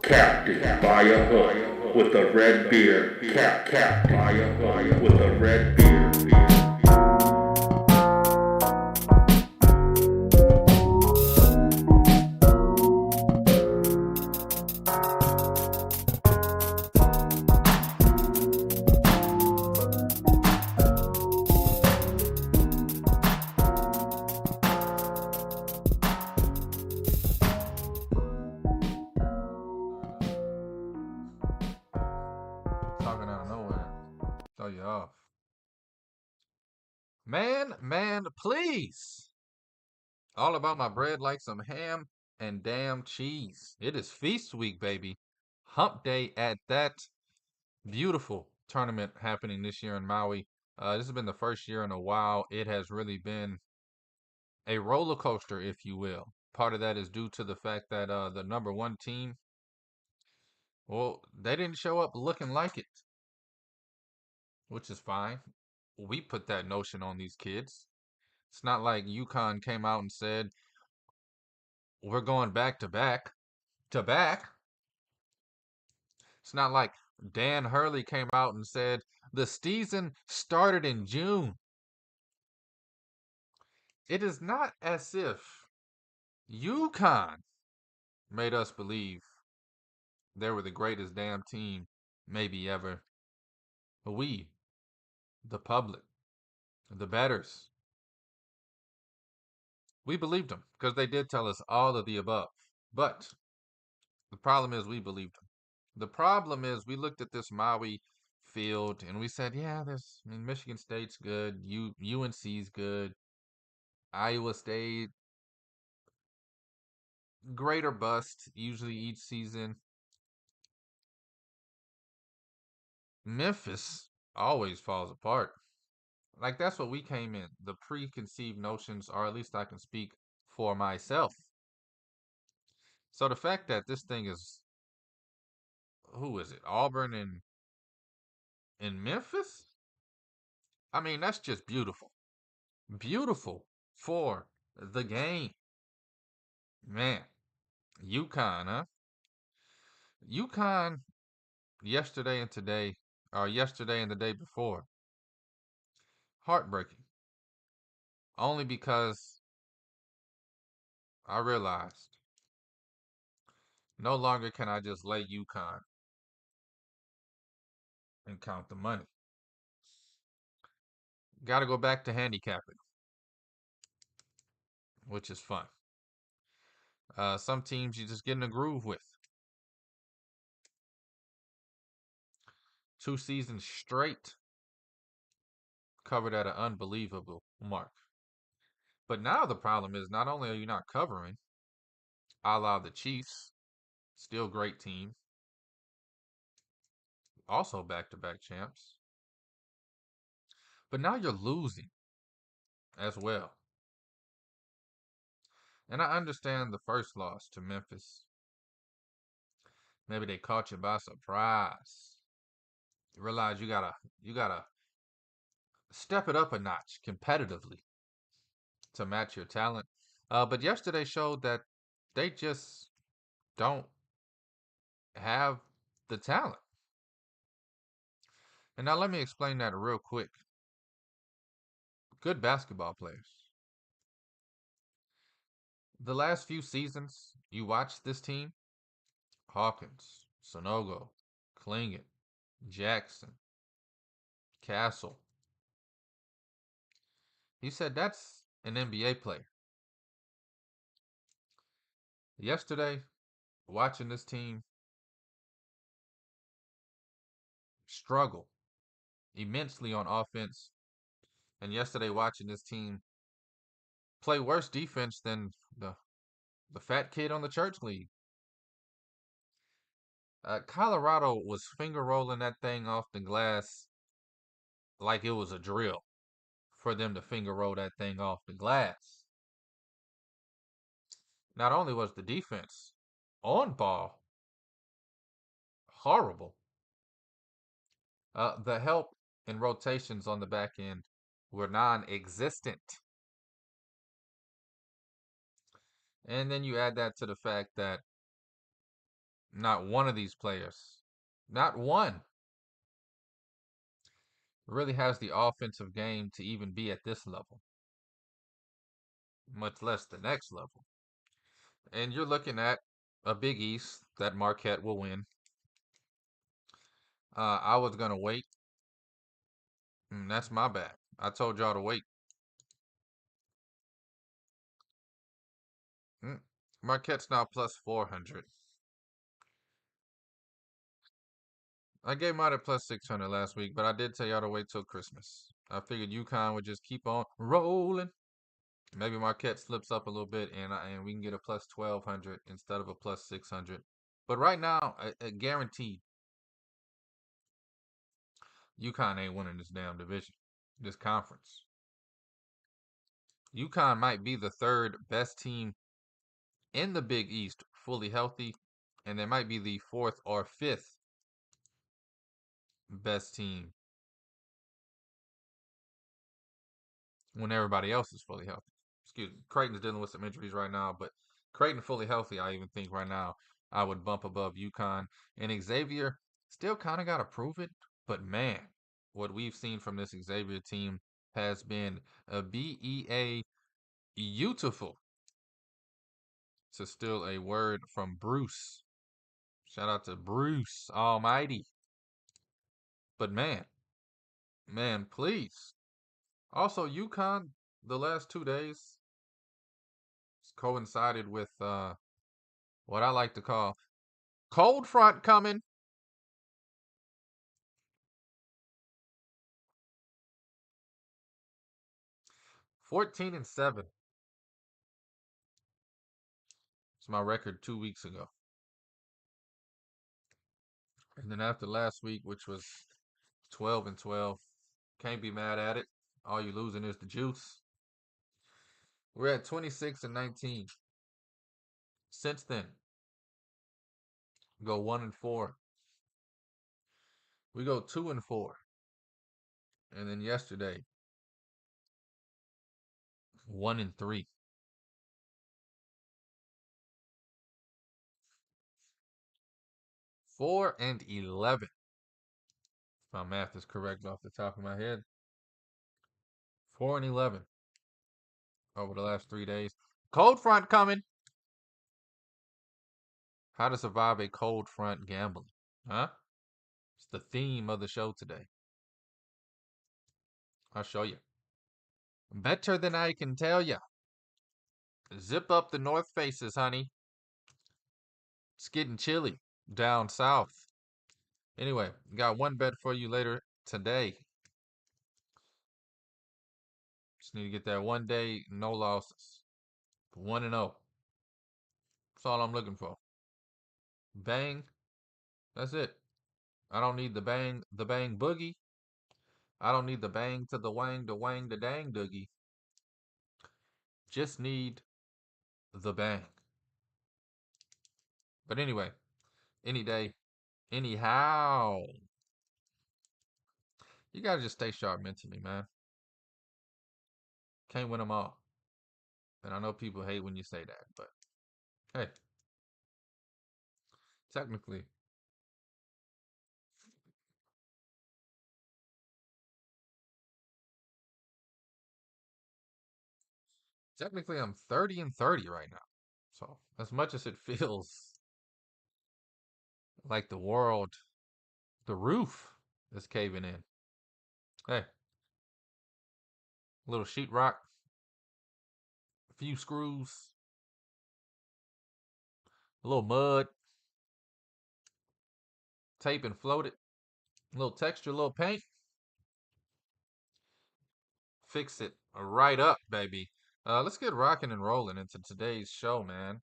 Captain by a hook with a red beard. Captain by a hook with a red beard. Talking out of nowhere. Throw you off. Man, please. All about my bread like some ham and damn cheese. It is feast week, baby. Hump day at that. Beautiful tournament happening this year in Maui. This has been the first year in a while. It has really been a roller coaster, if you will. Part of that is due to the fact that the number one team, well, they didn't show up looking like it, which is fine. We put that notion on these kids. It's not like UConn came out and said, we're going back to back to back. It's not like Dan Hurley came out and said, the season started in June. It is not as if UConn made us believe they were the greatest damn team maybe ever. We, the public, the betters, we believed them because they did tell us all of the above. But the problem is we believed them. The problem is we looked at this Maui field and we said, yeah, Michigan State's good, UNC's good, Iowa State, great or bust usually each season. Memphis always falls apart. Like that's what we came in. The preconceived notions, or at least I can speak for myself. So the fact that this thing is, who is it? Auburn and in Memphis? I mean, that's just beautiful. Beautiful for the game. Man, UConn, huh? UConn yesterday and today, or yesterday and the day before, heartbreaking. Only because I realized no longer can I just lay UConn and count the money. Got to go back to handicapping, which is fun. Some teams you just get in a groove with. 2 seasons straight, covered at an unbelievable mark. But now the problem is not only are you not covering, a la the Chiefs, still great team, also back-to-back champs, but now you're losing as well. And I understand the first loss to Memphis. Maybe they caught you by surprise. You realize you gotta step it up a notch competitively to match your talent. But yesterday showed that they just don't have the talent. And now let me explain that real quick. Good basketball players. The last few seasons, you watch this team, Hawkins, Sonogo, Klingon, Jackson, Castle. He said that's an NBA player. Yesterday, watching this team struggle immensely on offense, and yesterday watching this team play worse defense than the fat kid on the church league. Colorado was finger rolling that thing off the glass like it was a drill for them to finger roll that thing off the glass. Not only was the defense on ball horrible, the help and rotations on the back end were non-existent. And then you add that to the fact that Not one of these players, not one, really has the offensive game to even be at this level, much less the next level. And you're looking at a Big East that Marquette will win. I was going to wait. That's my bad. I told y'all to wait. Marquette's now plus 400. I gave mine at plus 600 last week, but I did tell y'all to wait till Christmas. I figured UConn would just keep on rolling. Maybe Marquette slips up a little bit, and we can get a plus 1,200 instead of a plus 600. But right now, guaranteed, UConn ain't winning this damn division, this conference. UConn might be the third best team in the Big East fully healthy, and they might be the fourth or fifth best team when everybody else is fully healthy. Excuse me. Creighton's dealing with some injuries right now, but Creighton fully healthy, I even think right now I would bump above UConn. And Xavier still kind of got to prove it, but man, what we've seen from this Xavier team has been a BEA beautiful. To steal a word from Bruce. Shout out to Bruce Almighty. But man, please. Also, UConn, the last 2 days coincided with what I like to call cold front coming. 14-7. It's my record 2 weeks ago. And then after last week, which was 12-12, can't be mad at it. All you losing is the juice. We're at 26-19. Since then, go 1-4. We go 2-4. And then yesterday, 1-3. 4-11. If my math is correct off the top of my head. 4-11 over the last 3 days. Cold front coming. How to survive a cold front gambling. Huh? It's the theme of the show today. I'll show you. Better than I can tell you. Zip up the north faces, honey. It's getting chilly down south. Anyway, got one bet for you later today. Just need to get that 1 day, no losses. 1-0. That's all I'm looking for. Bang. That's it. I don't need the bang boogie. I don't need the bang to the wang, the dang doogie. Just need the bang. But anyway, any day, anyhow. You gotta just stay sharp mentally, man. Can't win them all. And I know people hate when you say that, but hey, technically, I'm 30-30 right now. So as much as it feels like the world, the roof is caving in. Hey, a little sheetrock, a few screws, a little mud, tape and float it, a little texture, a little paint. Fix it right up, baby. Let's get rocking and rolling into today's show, man.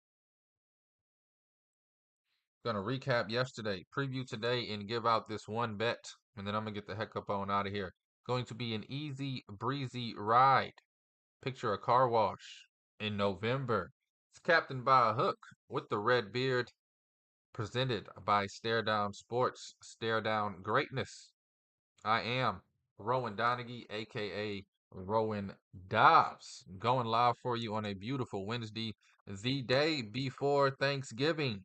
Gonna recap yesterday, preview today, and give out this one bet. And then I'm gonna get the heck up on out of here. Going to be an easy breezy ride. Picture a car wash in November. It's captained by a hook with the red beard. Presented by Stare Down Sports, Stare Down Greatness. I am Rowan Donaghy, aka Rowan Dobbs, going live for you on a beautiful Wednesday, the day before Thanksgiving.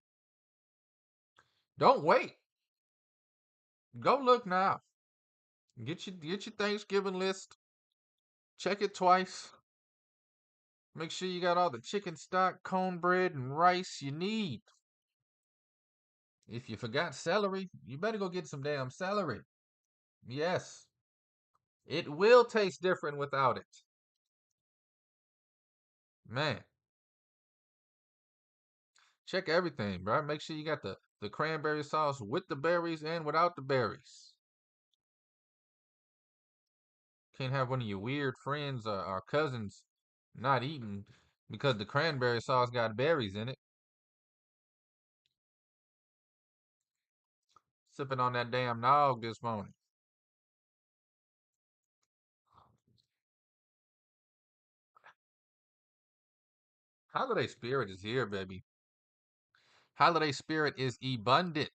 Don't wait. Go look now. Get your Thanksgiving list. Check it twice. Make sure you got all the chicken stock, cornbread, and rice you need. If you forgot celery, you better go get some damn celery. Yes. It will taste different without it. Man. Check everything, bro. Make sure you got the cranberry sauce with the berries and without the berries. Can't have one of your weird friends or cousins not eating because the cranberry sauce got berries in it. Sipping on that damn nog this morning. Holiday spirit is here, baby. Holiday spirit is abundant.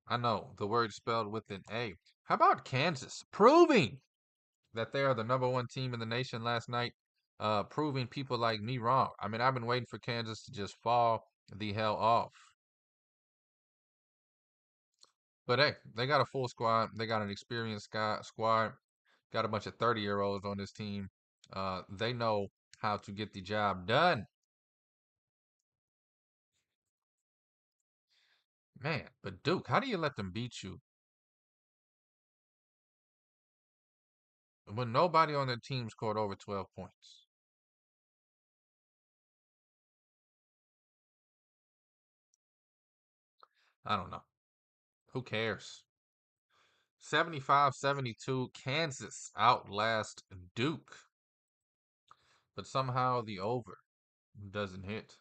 I know the word spelled with an A. How about Kansas proving that they are the #1 team in the nation last night? Proving people like me wrong. I mean, I've been waiting for Kansas to just fall the hell off. But hey, they got a full squad. They got an experienced squad. Got a bunch of 30-year-olds on this team. They know how to get the job done. Man, but Duke, how do you let them beat you when nobody on their team scored over 12 points? I don't know. Who cares? 75-72, Kansas outlast Duke. But somehow the over doesn't hit.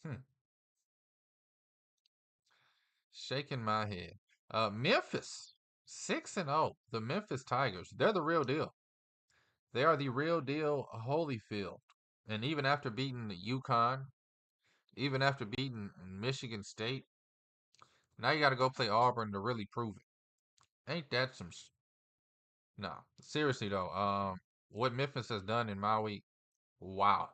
Hmm. Shaking my head. Memphis, 6-0. The Memphis Tigers. They're the real deal. They are the real deal Holyfield. And even after beating UConn, even after beating Michigan State, now you got to go play Auburn to really prove it. Ain't that some? No, seriously though. What Memphis has done in Maui, wow.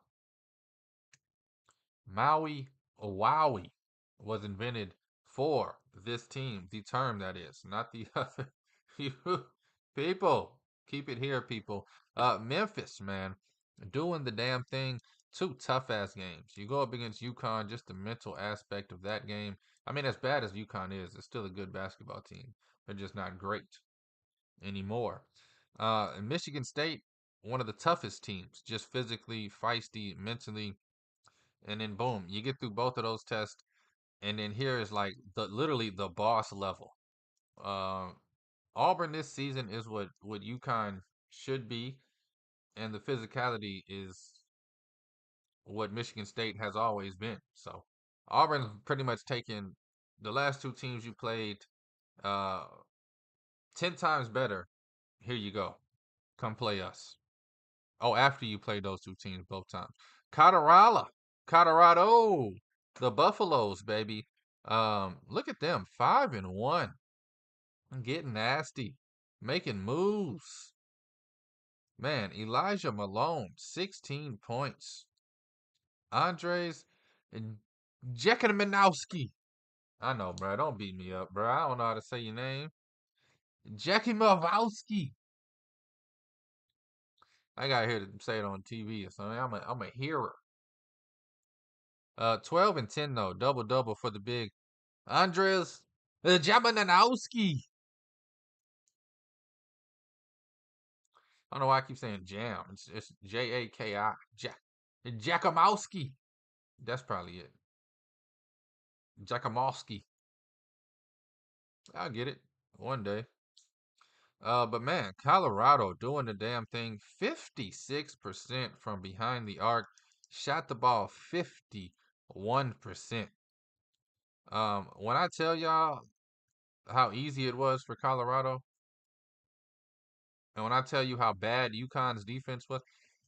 Maui Wowie was invented for this team. The term that is, not the other. You people, keep it here, people. Memphis, man, doing the damn thing. Two tough ass games. You go up against UConn, just the mental aspect of that game. I mean, as bad as UConn is, it's still a good basketball team. They're just not great anymore. Michigan State, one of the toughest teams, just physically feisty, mentally, and then boom, you get through both of those tests, and then here is like the literally the boss level. Uh, Auburn this season is what UConn should be, and the physicality is what Michigan State has always been. So Auburn's pretty much taken the last two teams you played, uh, 10 times better. Here you go, come play us. Oh, after you played those two teams both times. Colorado. Colorado. The Buffaloes, baby. Look at them. 5-1. Getting nasty. Making moves. Man, Elijah Malone, 16 points. Andres Jekmanowski. I know, bro. Don't beat me up, bro. I don't know how to say your name. Jackie Malowski. I got here to say it on TV or something. I'm a hearer. 12 and 10 though, double double for the big Andres Jamanowski. I don't know why I keep saying Jam. It's Jaki. Jakamowski. That's probably it. Jakamowski. I'll get it one day. But man, Colorado doing the damn thing. 56% from behind the arc. Shot the ball 51%. When I tell y'all how easy it was for Colorado, and when I tell you how bad UConn's defense was,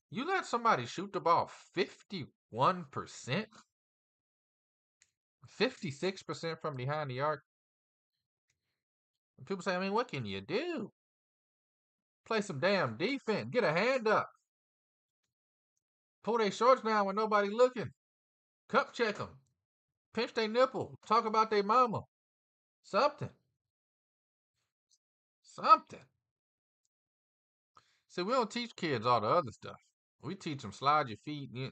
you let somebody shoot the ball 51%, 56% from behind the arc. And people say, I mean, what can you do? Play some damn defense. Get a hand up. Pull their shorts down when nobody looking. Cup check them. Pinch their nipple. Talk about their mama. Something. Something. See, we don't teach kids all the other stuff. We teach them slide your feet. We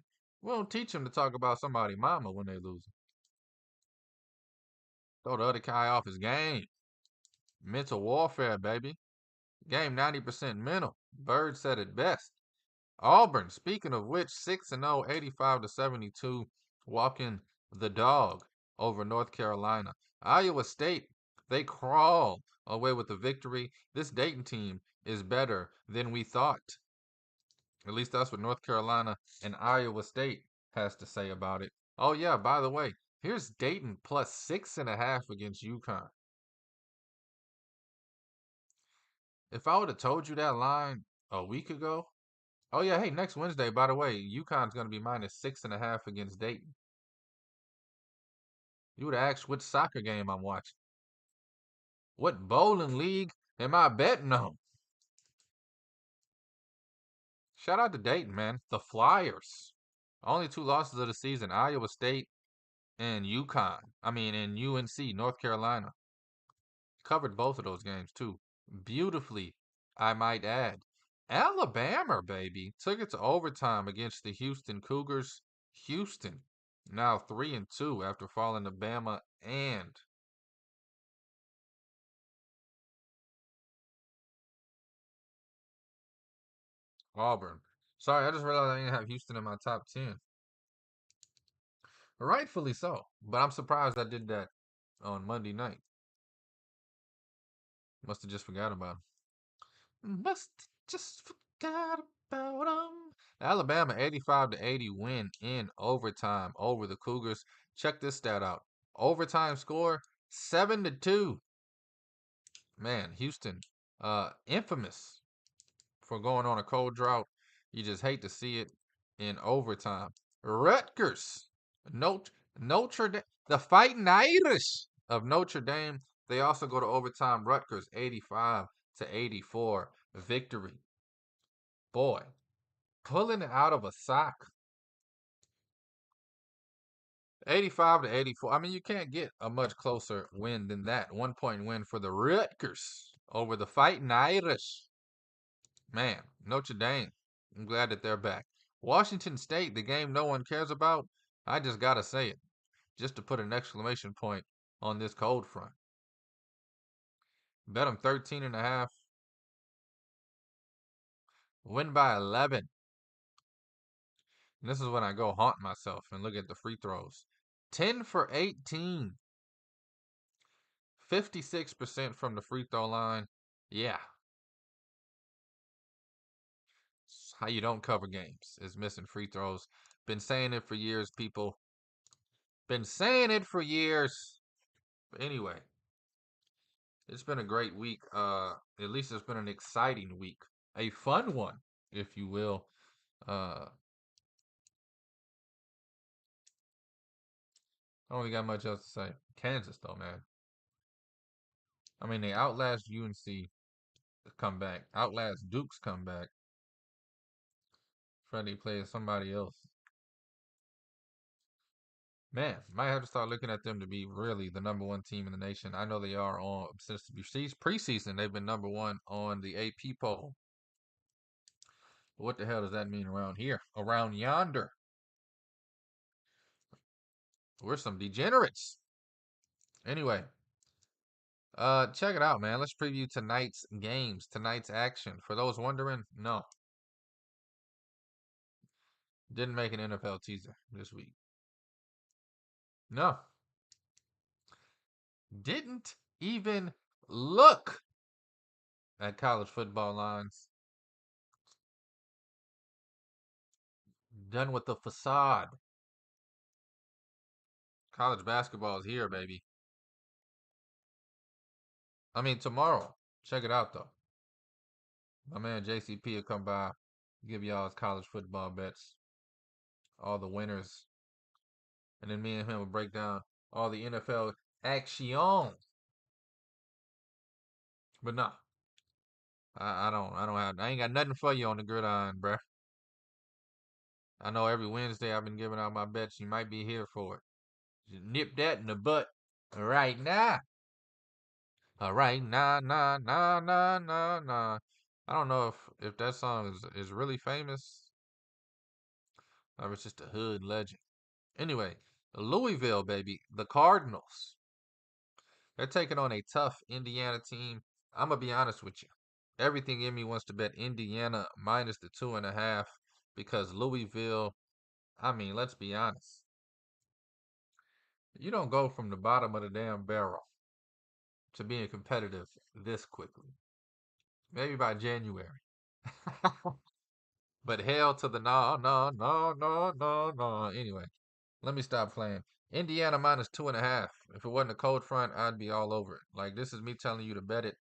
don't teach them to talk about somebody's mama when they lose. Throw the other guy off his game. Mental warfare, baby. Game 90% mental. Bird said it best. Auburn, speaking of which, 6-0, 85-72, walking the dog over North Carolina. Iowa State, they crawl away with the victory. This Dayton team is better than we thought. At least that's what North Carolina and Iowa State has to say about it. Oh yeah, by the way, here's Dayton plus 6.5 against UConn. If I would have told you that line a week ago, oh yeah, hey, next Wednesday, by the way, UConn's gonna be minus 6.5 against Dayton. You would have asked which soccer game I'm watching. What bowling league am I betting on? Shout out to Dayton, man. The Flyers. Only 2 losses of the season, Iowa State and and UNC, North Carolina. Covered both of those games too. Beautifully, I might add. Alabama, baby, took it to overtime against the Houston Cougars. Houston, now 3-2 after falling to Bama and Auburn. Sorry, I just realized I didn't have Houston in my top 10. Rightfully so, but I'm surprised I did that on Monday night. Must have just forgot about him. Must just forgot about him. Alabama 85-80 win in overtime over the Cougars. Check this stat out. Overtime score 7-2. Man, Houston, infamous for going on a cold drought. You just hate to see it in overtime. Rutgers, Notre Dame, the Fighting Irish of Notre Dame. They also go to overtime. Rutgers 85-84 victory. Boy, pulling it out of a sock. 85-84. I mean, you can't get a much closer win than that. 1-point win for the Rutgers over the Fighting Irish. Man, Notre Dame. I'm glad that they're back. Washington State, the game no one cares about. I just gotta say it, just to put an exclamation point on this cold front. Bet them 13.5. Win by 11. And this is when I go haunt myself and look at the free throws. 10 for 18. 56% from the free throw line. Yeah. It's how you don't cover games is missing free throws. Been saying it for years, people. Been saying it for years. But anyway, it's been a great week. At least it's been an exciting week. A fun one, if you will. I don't really got much else to say. Kansas, though, man. I mean, they outlast UNC come back. Outlast Duke's come back. Freddie plays somebody else. Man, might have to start looking at them to be really the number 1 team in the nation. I know they are on since the preseason. They've been number 1 on the AP poll. But what the hell does that mean around here? Around yonder? We're some degenerates. Anyway, check it out, man. Let's preview tonight's games, tonight's action. For those wondering, no. Didn't make an NFL teaser this week. No. Didn't even look at college football lines. Done with the facade. College basketball is here, baby. I mean, tomorrow. Check it out, though. My man JCP will come by, give y'all his college football bets, all the winners. And then me and him will break down all the NFL action. But no, I ain't got nothing for you on the gridiron, bruh. I know every Wednesday I've been giving out my bets. You might be here for it. Nip that in the butt right now. All right, nah, nah, nah, nah, nah, nah. I don't know if that song is really famous or it's just a hood legend. Anyway, Louisville, baby, the Cardinals. They're taking on a tough Indiana team. I'm gonna be honest with you. Everything in me wants to bet Indiana minus the 2.5 because Louisville. I mean, let's be honest. You don't go from the bottom of the damn barrel to being competitive this quickly. Maybe by January. But hell to the no, no, no, no, no, no. Anyway, let me stop playing. Indiana minus 2.5. If it wasn't a cold front, I'd be all over it. Like, this is me telling you to bet it,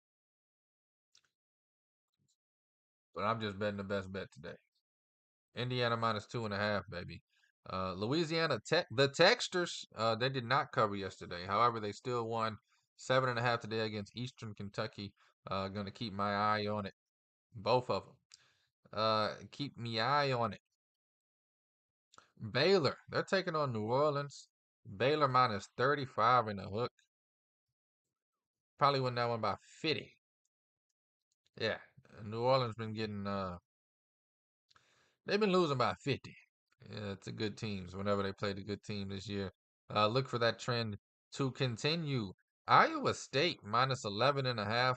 but I'm just betting the best bet today. Indiana minus 2.5, baby. Louisiana Tech, the Texters, they did not cover yesterday. However, they still won 7.5 today against Eastern Kentucky. Gonna keep my eye on it. Both of them. Keep me eye on it. Baylor, they're taking on New Orleans. Baylor minus 35 in the hook. Probably win that one by 50. Yeah, New Orleans been getting they've been losing by 50. Yeah, it's a good teams whenever they played a good team this year. Look for that trend to continue. Iowa State minus 11.5.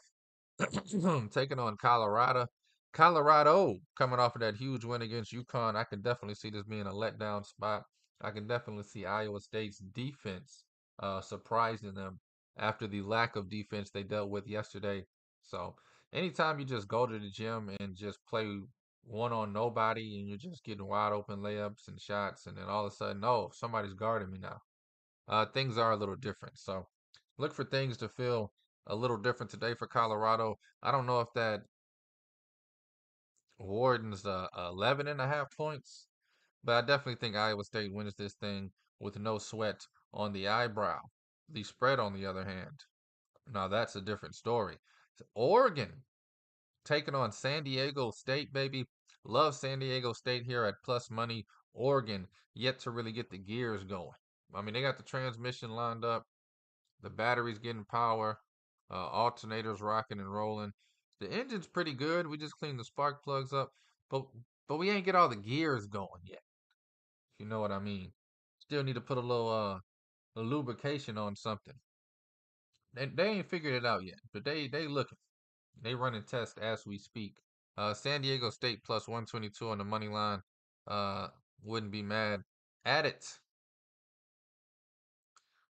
Taking on Colorado. Colorado coming off of that huge win against UConn. I can definitely see this being a letdown spot. I can definitely see Iowa State's defense surprising them after the lack of defense they dealt with yesterday. So anytime you just go to the gym and just play one on nobody and you're just getting wide open layups and shots, and then all of a sudden, oh, somebody's guarding me now. Things are a little different. So look for things to feel a little different today for Colorado. I don't know if that Warden's 11.5 points, but I definitely think Iowa State wins this thing with no sweat on the eyebrow. The spread, on the other hand, now that's a different story. Oregon taking on San Diego State, baby. Love San Diego State here at plus money. Oregon yet to really get the gears going. I mean, they got the transmission lined up. The battery's getting power. Alternators rocking and rolling. The engine's pretty good. We just cleaned the spark plugs up, but we ain't get all the gears going yet. If you know what I mean. Still need to put a lubrication on something. They ain't figured it out yet, but they looking. They running tests as we speak. San Diego State plus 122 on the money line. Uh, wouldn't be mad at it.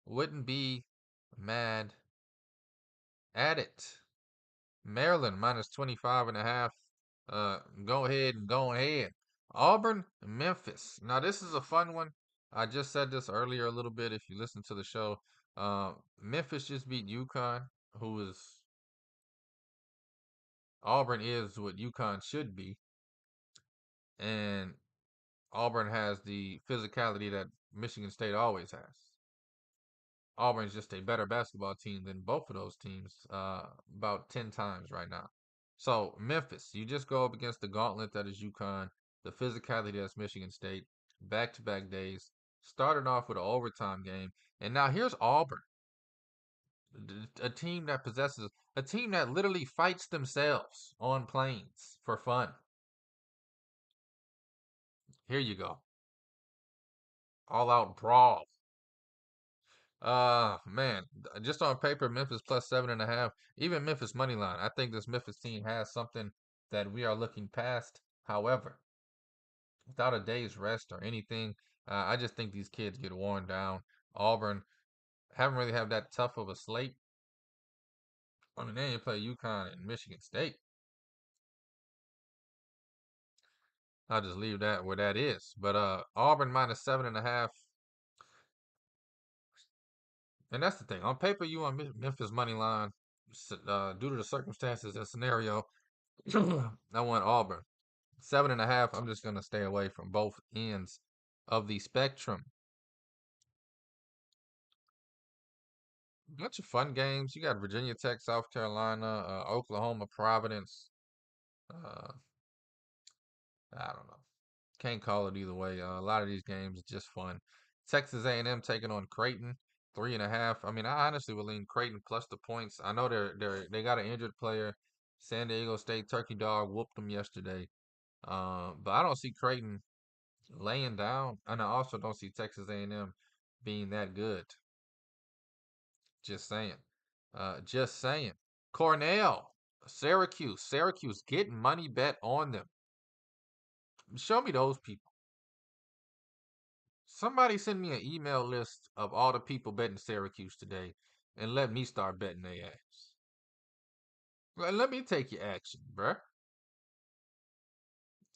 Wouldn't be mad at it. Maryland minus 25.5. Go ahead and go ahead. Auburn, Memphis. Now this is a fun one. I just said this earlier a little bit. If you listen to the show, Memphis just beat UConn, who is Auburn is what UConn should be, and Auburn has the physicality that Michigan State always has. Auburn's just a better basketball team than both of those teams, about 10 times right now. So Memphis, you just go up against the gauntlet that is UConn, the physicality that's Michigan State, back-to-back days. Started off with an overtime game, and now here's Auburn, a team that possesses a team that literally fights themselves on planes for fun. Here you go, all-out brawl. Man, just on paper, Memphis plus 7.5. Even Memphis money line. I think this Memphis team has something that we are looking past. However, without a day's rest or anything, I just think these kids get worn down. Auburn haven't really had that tough of a slate. I mean, they ain't play UConn and Michigan State. I'll just leave that where that is. But Auburn minus 7.5. And that's the thing. On paper, you on Memphis money line. Due to the circumstances and scenario, I want Auburn. 7.5. I'm just gonna stay away from both ends of the spectrum. Bunch of fun games. You got Virginia Tech, South Carolina, Oklahoma, Providence. Uh, I don't know. Can't call it either way. A lot of these games are just fun. Texas A&M taking on Creighton, 3.5. I mean, I honestly will lean Creighton plus the points. I know they got an injured player. San Diego State Turkey Dog whooped them yesterday. But I don't see Creighton laying down, and I also don't see Texas A&M being that good. Just saying. Just saying. Cornell, Syracuse, get money bet on them. Show me those people. Somebody send me an email list of all the people betting Syracuse today and let me start betting their ass. Let me take your action, bruh.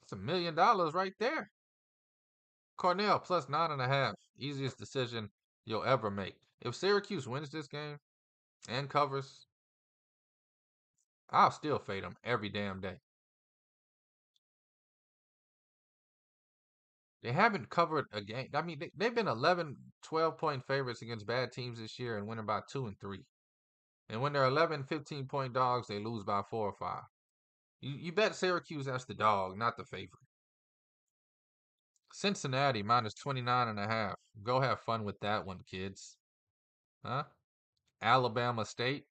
It's $1 million right there. Cornell plus 9.5. Easiest decision you'll ever make. If Syracuse wins this game and covers, I'll still fade them every damn day. They haven't covered a game. I mean, they've been 11, 12-point favorites against bad teams this year and winning by 2 and 3. And when they're 11, 15-point dogs, they lose by 4 or 5. You bet Syracuse as the dog, not the favorite. Cincinnati minus 29.5. Go have fun with that one, kids. Huh? Alabama State.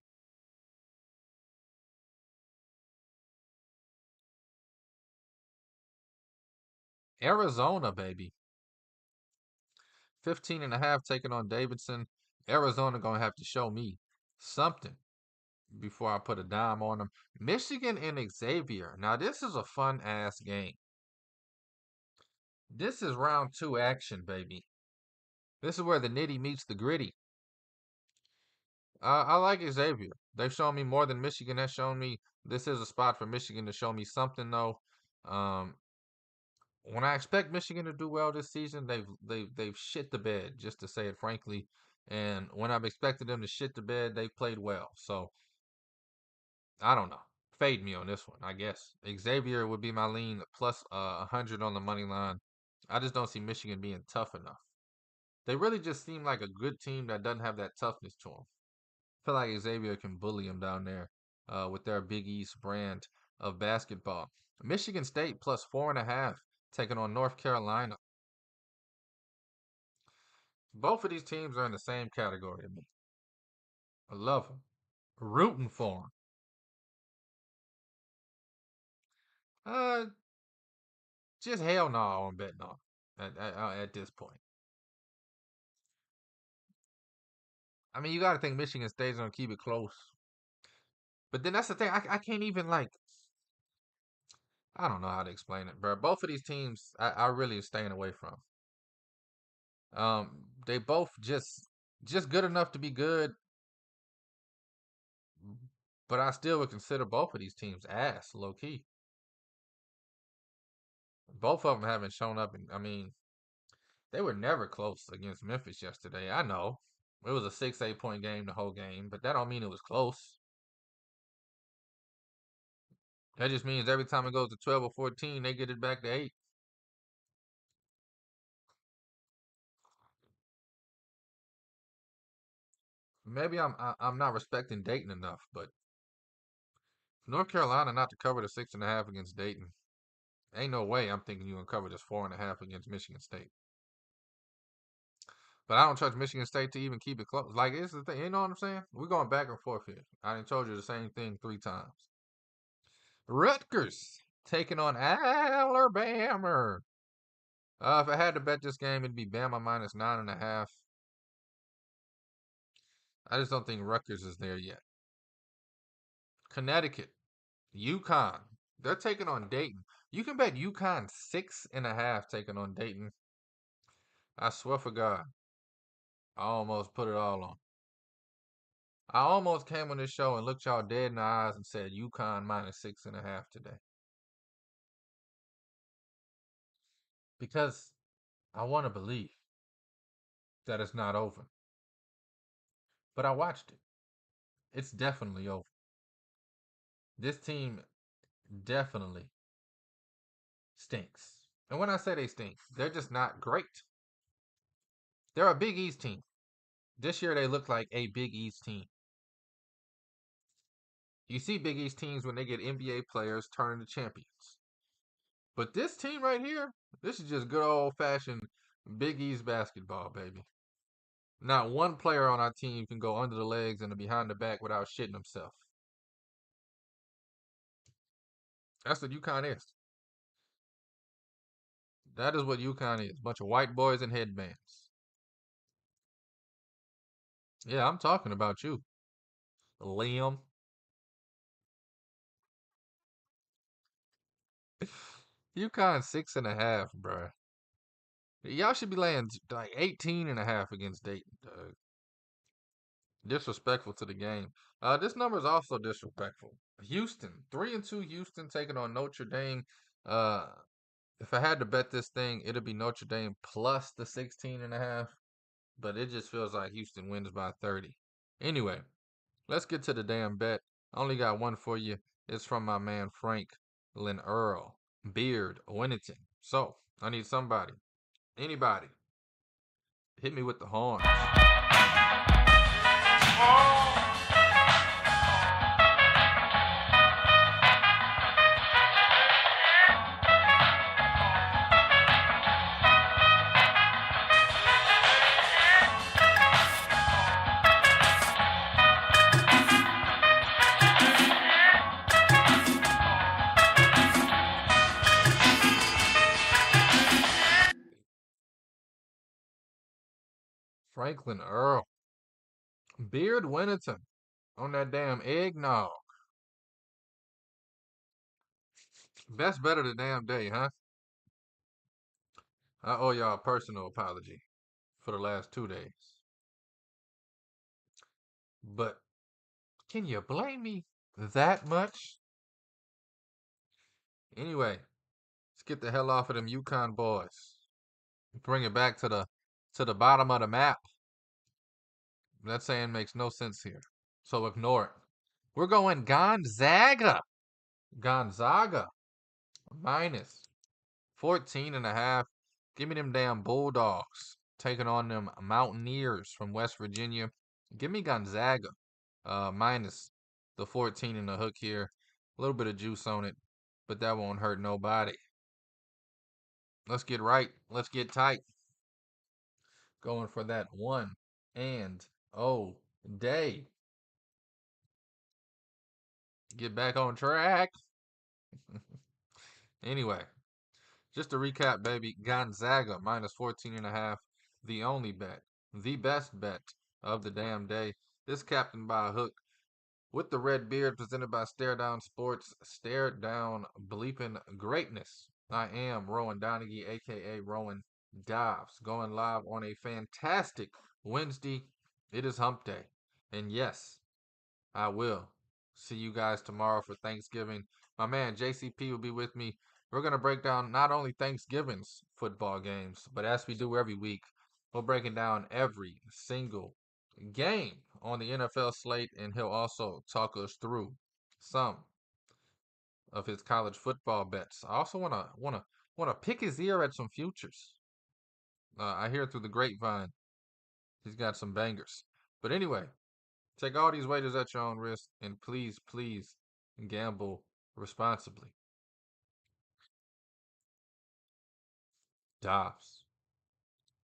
Arizona, baby. 15.5 taking on Davidson. Arizona going to have to show me something before I put a dime on them. Michigan and Xavier. Now, this is a fun-ass game. This is round 2 action, baby. This is where the nitty meets the gritty. I like Xavier. They've shown me more than Michigan has shown me. This is a spot for Michigan to show me something, though. When I expect Michigan to do well this season, they've shit the bed, just to say it frankly. And when I've expected them to shit the bed, they've played well. So I don't know. Fade me on this one, I guess. Xavier would be my lean plus 100 on the money line. I just don't see Michigan being tough enough. They really just seem like a good team that doesn't have that toughness to them. I feel like Xavier can bully them down there with their Big East brand of basketball. Michigan State plus 4.5 taking on North Carolina. Both of these teams are in the same category to me. I love them. Rooting for them. Just hell no on betting on at this point. I mean, you got to think Michigan State's going to keep it close. But then that's the thing. I can't even, like, I don't know how to explain it, bro. Both of these teams, I really am staying away from. They both just good enough to be good, but I still would consider both of these teams ass, low key. Both of them haven't shown up. I mean, they were never close against Memphis yesterday. I know it was a 6-8 point game the whole game, but that don't mean it was close. That just means every time it goes to 12 or 14, they get it back to 8. Maybe I'm not respecting Dayton enough, but North Carolina not to cover the 6.5 against Dayton. Ain't no way I'm thinking you gonna cover this 4.5 against Michigan State. But I don't trust Michigan State to even keep it close. Like, it's the thing, you know what I'm saying? We're going back and forth here. I done told you the same thing 3 times. Rutgers taking on Alabama. If I had to bet this game, it'd be Bama minus 9.5. I just don't think Rutgers is there yet. Connecticut, UConn. They're taking on Dayton. You can bet UConn 6.5 taking on Dayton. I swear for God, I almost put it all on. I almost came on this show and looked y'all dead in the eyes and said UConn minus 6.5 today. Because I want to believe that it's not over. But I watched it. It's definitely over. This team definitely stinks. And when I say they stink, they're just not great. They're a Big East team. This year they look like a Big East team. You see Big East teams when they get NBA players turn into champions. But this team right here, this is just good old fashioned Big East basketball, baby. Not one player on our team can go under the legs and behind the back without shitting himself. That's what UConn is. That is what UConn is. Bunch of white boys in headbands. Yeah, I'm talking about you, Liam. UConn 6.5, bruh. Y'all should be laying like 18.5 against Dayton. Disrespectful to the game. This number is also disrespectful. Houston, 3-2 Houston taking on Notre Dame. Uh, if I had to bet this thing, it'd be Notre Dame plus the 16.5. But it just feels like Houston wins by 30. Anyway, let's get to the damn bet. I only got one for you. It's from my man Franklin Earl. Beard, Winnington. So, I need somebody. Anybody. Hit me with the horns. Franklin Earl. Beard Winnington on that damn eggnog. Best bet of the damn day, huh? I owe y'all a personal apology for the last 2 days. But can you blame me that much? Anyway, let's get the hell off of them UConn boys. Bring it back to the bottom of the map. That saying makes no sense here. So ignore it. We're going Gonzaga. Gonzaga minus 14.5. Give me them damn Bulldogs taking on them Mountaineers from West Virginia. Give me Gonzaga minus the 14 in the hook here. A little bit of juice on it, but that won't hurt nobody. Let's get right. Let's get tight. Going for that 1-0 day. Get back on track. Anyway, just to recap, baby, Gonzaga minus 14.5. The only bet, the best bet of the damn day. This captain by a hook with the red beard presented by Stare Down Sports. Stare Down bleeping greatness. I am Rowan Donaghy, aka Rowan Dobbs, going live on a fantastic Wednesday. It is hump day. And yes, I will see you guys tomorrow for Thanksgiving. My man JCP will be with me. We're going to break down not only Thanksgiving's football games, but as we do every week, we're breaking down every single game on the NFL slate, and he'll also talk us through some of his college football bets. I also want to pick his ear at some futures. I hear through the grapevine he's got some bangers. But anyway, take all these wagers at your own risk, and please, please gamble responsibly. Dobbs.